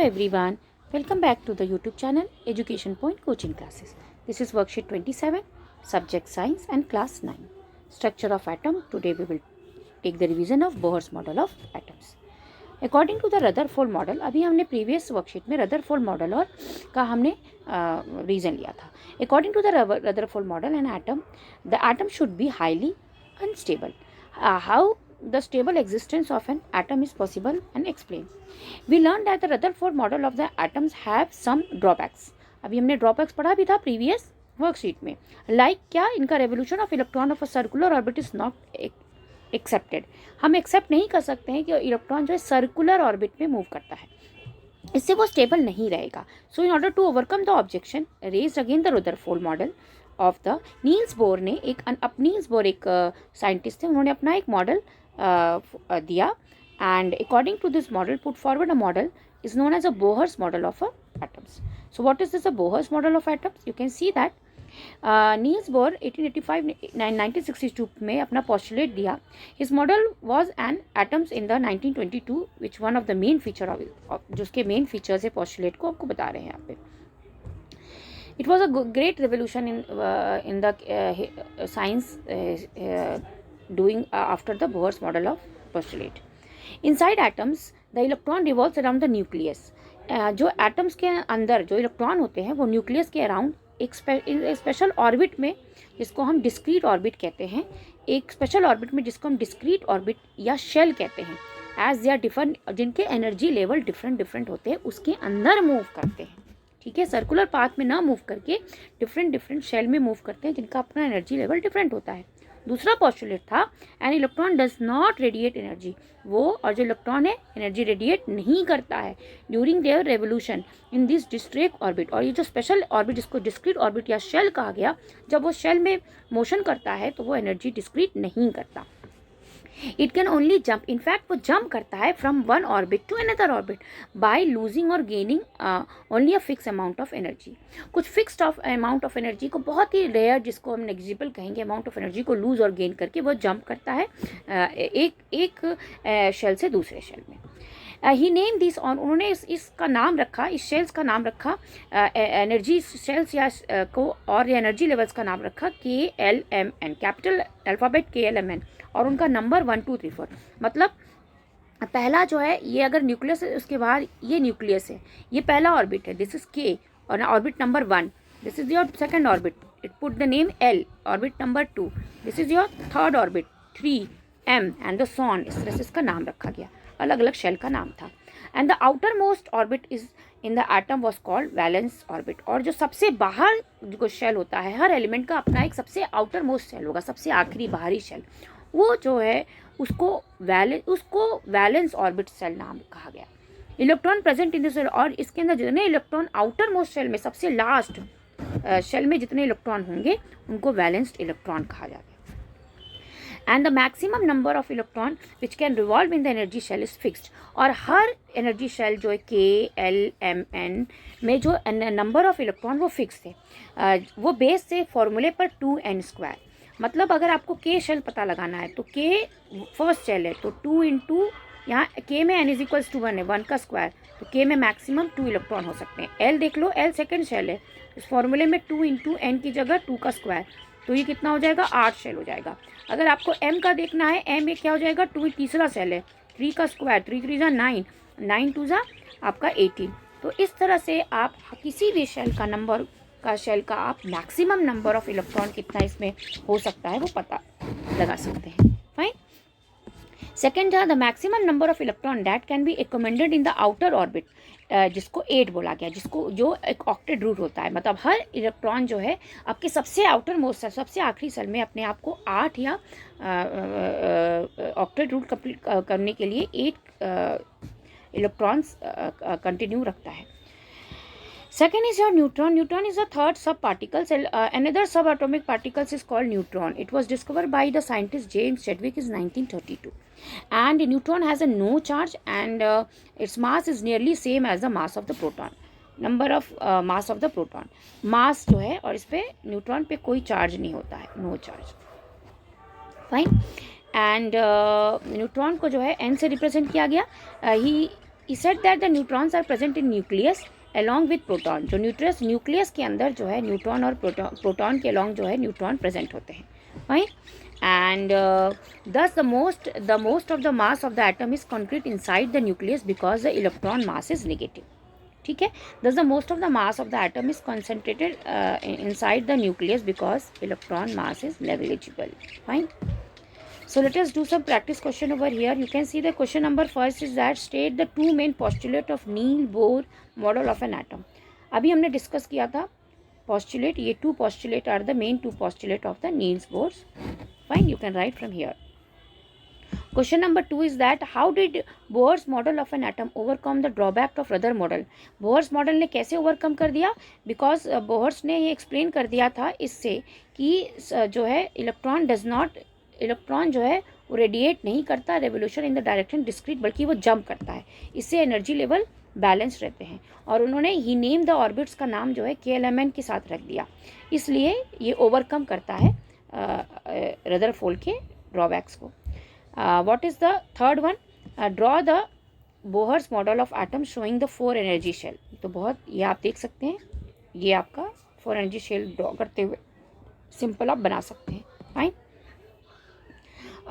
everyone, welcome back to the YouTube channel Education Point Coaching Classes. This is worksheet 27, subject science and class 9. Structure of atom. Today we will take the revision of Bohr's model of atoms. According to the Rutherford model, अभी हमने previous worksheet में Rutherford model और का हमने reason लिया था. According to the Rutherford model, the atom should be highly unstable. How the stable existence of an atom is possible and explain. We learned that the Rutherford model of the atoms have some drawbacks. अभी हमने drawbacks पढ़ा भी था previous worksheet में. Like क्या, इनका revolution of electron of a circular orbit is not accepted. हम accept नहीं कर सकते हैं कि इलेक्ट्रॉन जो है सर्कुलर ऑर्बिट में मूव करता है, इससे वो स्टेबल नहीं रहेगा. So in order to overcome the objection raised again the Rutherford model of the Niels Bohr ने नील्स बोर एक साइंटिस्ट थे, उन्होंने अपना एक मॉडल दिया. And according to this model put forward a model is known as a Bohr's model of atoms. So what is this a Bohr's model of atoms? You can see that Niels Bohr 1962 में अपना postulate दिया. His model was an atoms in the 1922 which one of the main feature of जो उसके main features है postulate को आपको बता रहे हैं यहाँ पे. It was a great revolution in the science doing after the Bohr's model of postulate. Inside atoms the electron revolves around the nucleus. जो एटम्स के अंदर जो इलेक्ट्रॉन होते हैं वो न्यूक्लियस के अराउंड एक स्पेशल ऑर्बिट में, जिसको हम डिस्क्रीट ऑर्बिट कहते हैं, एक स्पेशल ऑर्बिट में जिसको हम डिस्क्रीट ऑर्बिट या शेल कहते हैं, एज दे आर डिफरेंट, जिनके एनर्जी लेवल डिफरेंट होते हैं, उसके अंदर मूव करते हैं. ठीक है, सर्कुलर पाथ में ना मूव करके डिफरेंट शेल में मूव करते हैं जिनका अपना एनर्जी लेवल डिफरेंट होता है. दूसरा पॉस्टुलेट था an electron does not radiate energy. वो और जो इलेक्ट्रॉन है एनर्जी रेडिएट नहीं करता है during their revolution in this discrete orbit. और ये जो स्पेशल ऑर्बिट जिसको डिस्क्रीट ऑर्बिट या शेल कहा गया, जब वो शेल में मोशन करता है तो वो एनर्जी डिस्क्रीट नहीं करता. It can only jump. In fact वो जंप करता है from one orbit to another orbit by losing और gaining only a fix amount of energy. कुछ फिक्स्ड अमाउंट ऑफ एनर्जी को, बहुत ही रेयर, जिसको हम नेग्लिजिबल कहेंगे, अमाउंट ऑफ एनर्जी को लूज और गेन करके वो जंप करता है एक शेल से दूसरे शेल में. ही नेम दिस ऑन, उन्होंने इसका नाम रखा, इस शेल्स का नाम रखा, एनर्जी शेल्स या को और एनर्जी लेवल्स का नाम रखा KLMN, कैपिटल अल्फ़ाबेट KLMN, और उनका नंबर 1 2 3 4. मतलब पहला जो है ये अगर न्यूक्लियस है, उसके बाहर ये न्यूक्लियस है, ये पहला ऑर्बिट है, दिस इज K, और orbit number 1, this is your second orbit, it put the name L. Orbit number 2, this is your third orbit, 3 M and the so on. इस तरह से इसका नाम रखा गया, अलग अलग शेल का नाम था. And the outer most orbit is in the atom was called valence orbit. और जो सबसे बाहर जो शेल होता है, हर एलिमेंट का अपना एक सबसे आउटर मोस्ट शेल होगा, सबसे आखिरी बाहरी शेल, वो जो है उसको वैलेंस ऑर्बिट शेल नाम कहा गया. इलेक्ट्रॉन प्रेजेंट इन दिस, और इसके अंदर जितने इलेक्ट्रॉन आउटर मोस्ट शेल में, सबसे लास्ट शेल में जितने इलेक्ट्रॉन होंगे उनको वैलेंस्ड इलेक्ट्रॉन कहा जाता है. And the maximum number of electron which can revolve in the energy shell is fixed. और हर एनर्जी शेल जो है KLMN में जो नंबर ऑफ इलेक्ट्रॉन वो फिक्स है. वो बेस से फॉर्मूले पर 2n². मतलब अगर आपको K शेल पता लगाना है तो K फर्स्ट शेल है, तो 2 इंटू, यहाँ K में n इज इक्वल्स टू 1 है, 1 का स्क्वायर, तो K में मैक्सिमम 2 इलेक्ट्रॉन हो सकते हैं. L देख लो, L सेकेंड शेल है, इस फॉर्मूले में 2 इंटू n की जगह 2 का स्क्वायर, तो ये कितना हो जाएगा, 8 शेल हो जाएगा. अगर आपको M का देखना है, M में क्या हो जाएगा, 2 तीसरा शेल है, 3 का स्क्वायर, 3 3 जा 9, 9 2 जा आपका 18. तो इस तरह से आप किसी भी शेल का नंबर शेल का आप मैक्सिमम नंबर ऑफ इलेक्ट्रॉन कितना इसमें हो सकता है वो पता लगा सकते हैं. फाइन. सेकेंड था the maximum number of electron that can be accommodated in the outer orbit, जिसको 8 बोला गया, जिसको जो एक ऑक्टेट रूट होता है. मतलब हर इलेक्ट्रॉन जो है आपके सबसे आउटर मोस्ट सेल, सबसे आखिरी सेल में अपने आप को 8 या ऑक्टेट रूट कंप्लीट करने के लिए 8 इलेक्ट्रॉन्स कंटिन्यू रखता है. Second is your neutron. Neutron is the third subparticle. Another subatomic particles is called neutron. It was discovered by the scientist James Chadwick in 1932. And neutron has a no charge, and its mass is nearly same as the mass of the proton. Number of mass of the proton. Mass जो है, और इस पे neutron पे कोई charge नहीं होता है, no charge. Fine. And neutron को जो है n से रिप्रेजेंट किया गया. He he said that the neutrons are present in nucleus along with proton. जो न्यूक्लियस के अंदर जो है न्यूट्रॉन और प्रोटॉन के अलॉन्ग जो है न्यूट्रॉन प्रेजेंट होते हैं, fine. And thus the most of the mass of the atom is concrete inside the nucleus because the electron mass is negative. ठीक है. Thus the most of the mass of the atom is concentrated inside the nucleus because electron mass is negligible. Fine. So let us do some practice question over here. You can see the question number first is that state the two main postulate of Neil Bohr model of an atom. अभी हमने discuss किया था postulate. ये two postulate are the main two postulate of the Niels Bohr's. Fine, you can write from here. Question number 2 is that how did Bohr's model of an atom overcome the drawback of other model? Bohr's model ने कैसे overcome कर दिया? Because Bohr's ने ये explain कर दिया था इससे कि जो है इलेक्ट्रॉन जो है वो रेडिएट नहीं करता revolution in the direction discrete, बल्कि वो जंप करता है. इससे एनर्जी लेवल बैलेंस रहते हैं. और उन्होंने ही नेम द ऑर्बिट्स का नाम जो है KLMN के साथ रख दिया. इसलिए ये ओवरकम करता है रदरफोर्ड के ड्रॉबैक्स को. What is the third one? Draw the Bohr's model of atom showing the 4 energy shell. तो बहुत ये आप देख सकते हैं, ये आपका 4 एनर्जी शेल ड्रॉ करते हुए सिंपल आप बना सकते हैं. Fine.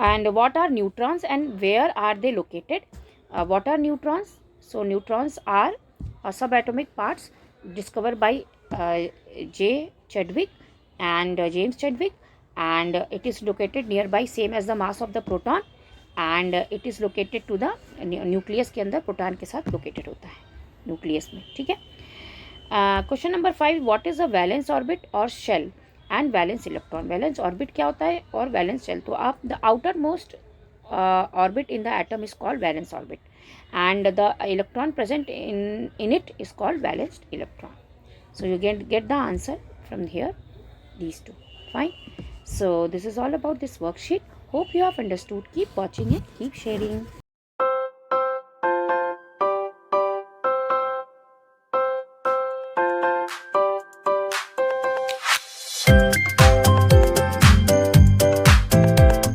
And what are neutrons and where are they located? What are neutrons? So neutrons are subatomic parts discovered by J. Chadwick and James Chadwick, and it is located nearby, same as the mass of the proton, and it is located to the nucleus के अंदर proton के साथ located होता है nucleus में. ठीक है. Question number 5, what is a valence orbit or shell and valence electron? Valence orbit क्या होता है और valence shell? तो आप the outermost orbit in the atom is called valence orbit, and the electron present in it is called valence electron. So you get the answer from here, these two. Fine. So this is all about this worksheet. Hope you have understood. Keep watching and keep sharing.